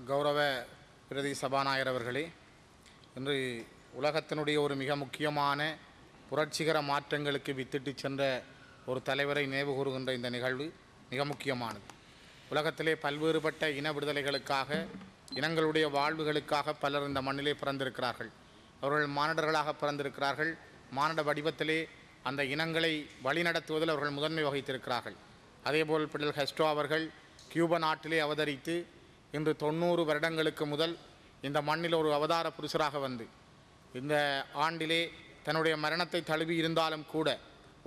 கௌரவ பிரதி சபாநாயகர் அவர்களே, இன்று உலகத்தினுடைய ஒரு மிக முக்கியமான புரட்சிகர மாற்றங்களுக்கு வித்திட்டு சென்ற ஒரு தலைவரை நினைவு கூறுகின்ற இந்த நிகழ்வு மிக முக்கியமானது. உலகத்திலே பல்வேறுபட்ட இன விடுதலைகளுக்காக, இனங்களுடைய வாழ்வுகளுக்காக பலர் இந்த மண்ணிலே பிறந்திருக்கிறார்கள். அவர்கள் மானிடர்களாக பிறந்திருக்கிறார்கள். மானிட வடிவத்திலே அந்த இனங்களை வழிநடத்துவதில் அவர்கள் முதன்மை வகித்திருக்கிறார்கள். அதேபோல் பிடல் காஸ்ட்ரோ அவர்கள் கியூபா நாட்டிலே அவதரித்து இன்று 90 வருடங்களுக்கு முதல் இந்த மண்ணில் ஒரு அவதார புருஷராக வந்து இந்த ஆண்டிலே தன்னுடைய மரணத்தை தழுவி இருந்தாலும் கூட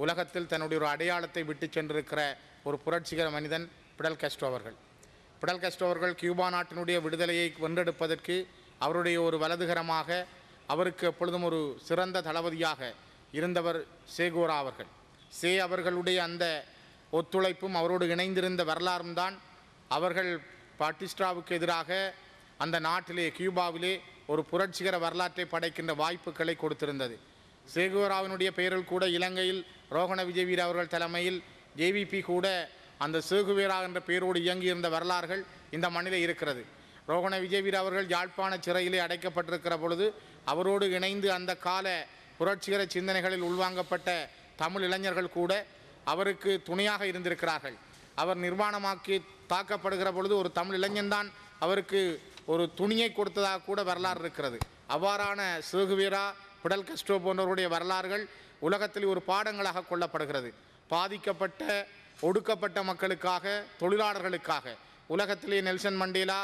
உலகத்தில் தன்னுடைய ஒரு அடையாளத்தை விட்டு சென்றிருக்கிற ஒரு புரட்சிகர மனிதன் பிடல் காஸ்ட்ரோ அவர்கள். பிடல் காஸ்ட்ரோ அவர்கள் கியூபா நாட்டினுடைய விடுதலையை வென்றெடுப்பதற்கு அவருடைய ஒரு வலதுகரமாக, அவருக்கு எப்பொழுதும் ஒரு சிறந்த தளபதியாக இருந்தவர் சேகோரா அவர்கள். அவர்களுடைய அந்த ஒத்துழைப்பும் அவரோடு இணைந்திருந்த வரலாறும் தான் அவர்கள் பாட்டிஸ்டாவுக்கு எதிராக அந்த நாட்டிலே கியூபாவிலே ஒரு புரட்சிகர வரலாற்றை படைக்கின்ற வாய்ப்புகளை கொடுத்திருந்தது. சேகுவேராவினுடைய பெயரில் கூட இலங்கையில் ரோகண விஜயவீர அவர்கள் தலைமையில் ஜேவிபி கூட அந்த சேகுவேரா என்ற பெயரோடு இயங்கியிருந்த வரலாறுகள் இந்த மண்ணிலே இருக்கிறது. ரோகண விஜயவீர அவர்கள் யாழ்ப்பாண சிறையிலே அடைக்கப்பட்டிருக்கிற பொழுது அவரோடு இணைந்து அந்த கால புரட்சிகர சிந்தனைகளில் உள்வாங்கப்பட்ட தமிழ் இளைஞர்கள் கூட அவருக்கு துணையாக இருந்திருக்கிறார்கள். அவர் நிர்வாணமாக்கி தாக்கப்படுகிற பொழுது ஒரு தமிழ் இளைஞன்தான் அவருக்கு ஒரு துணியை கொடுத்ததாக கூட வரலாறு இருக்கிறது. அவ்வாறான சேகுவேரா, பிடல் காஸ்ட்ரோ போன்றவருடைய வரலாறுகள் உலகத்தில் ஒரு பாடங்களாக கொள்ளப்படுகிறது. பாதிக்கப்பட்ட ஒடுக்கப்பட்ட மக்களுக்காக, தொழிலாளர்களுக்காக உலகத்திலே நெல்சன் மண்டேலா,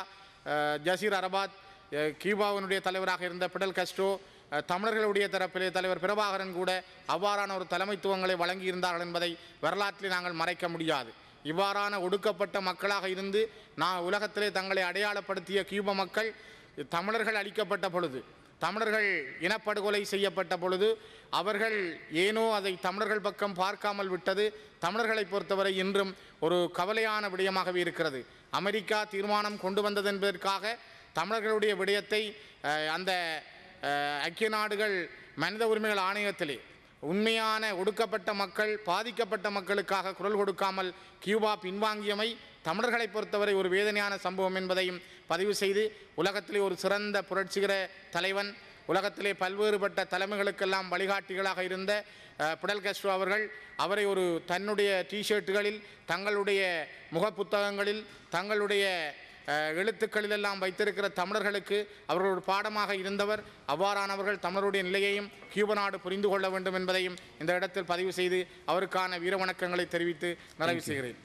ஜசீர் அரபாத், கியூபாவினுடைய தலைவராக இருந்த பிடல் காஸ்ட்ரோ, தமிழர்களுடைய தரப்பிலே தலைவர் பிரபாகரன் கூட அவ்வாறான ஒரு தலைமைத்துவங்களை வழங்கியிருந்தார்கள் என்பதை வரலாற்றில் நாங்கள் மறைக்க முடியாது. இவ்வாறான ஒடுக்கப்பட்ட மக்களாக இருந்து உலகத்திலே தங்களை அடையாளப்படுத்திய கியூபா மக்கள் தமிழர்கள் அழிக்கப்பட்ட பொழுது, தமிழர்கள் இனப்படுகொலை செய்யப்பட்ட பொழுது அவர்கள் ஏனோ அதை தமிழர்கள் பக்கம் பார்க்காமல் விட்டது தமிழர்களை பொறுத்தவரை இன்றும் ஒரு கவலையான விடயமாகவே இருக்கிறது. அமெரிக்கா தீர்மானம் கொண்டு வந்தது என்பதற்காக தமிழர்களுடைய விடயத்தை அந்த ஐக்கிய நாடுகள் மனித உரிமைகள் ஆணையத்திலே உண்மையான ஒடுக்கப்பட்ட மக்கள், பாதிக்கப்பட்ட மக்களுக்காக குரல் கொடுக்காமல் கியூபா பின்வாங்கியமை தமிழர்களை பொறுத்தவரை ஒரு வேதனையான சம்பவம் என்பதையும் பதிவு செய்து, உலகத்திலே ஒரு சிறந்த புரட்சிகர தலைவன், உலகத்திலே பல்வேறுபட்ட தலைமைகளுக்கெல்லாம் வழிகாட்டிகளாக இருந்த பிடல் காஸ்ட்ரோ அவர்கள் அவரை ஒரு தன்னுடைய டிஷர்ட்டுகளில், தங்களுடைய முகப்புத்தகங்களில், தங்களுடைய எழுத்துக்களிலெல்லாம் வைத்திருக்கிற தமிழர்களுக்கு அவர்கள் ஒரு பாடமாக இருந்தவர். அவ்வாறானவர்கள் தமிழருடைய நிலையையும் கியூபா நாடு புரிந்து கொள்ள வேண்டும் என்பதையும் இந்த இடத்தில் பதிவு செய்து அவருக்கான வீர வணக்கங்களை தெரிவித்து நிறைவு செய்கிறேன்.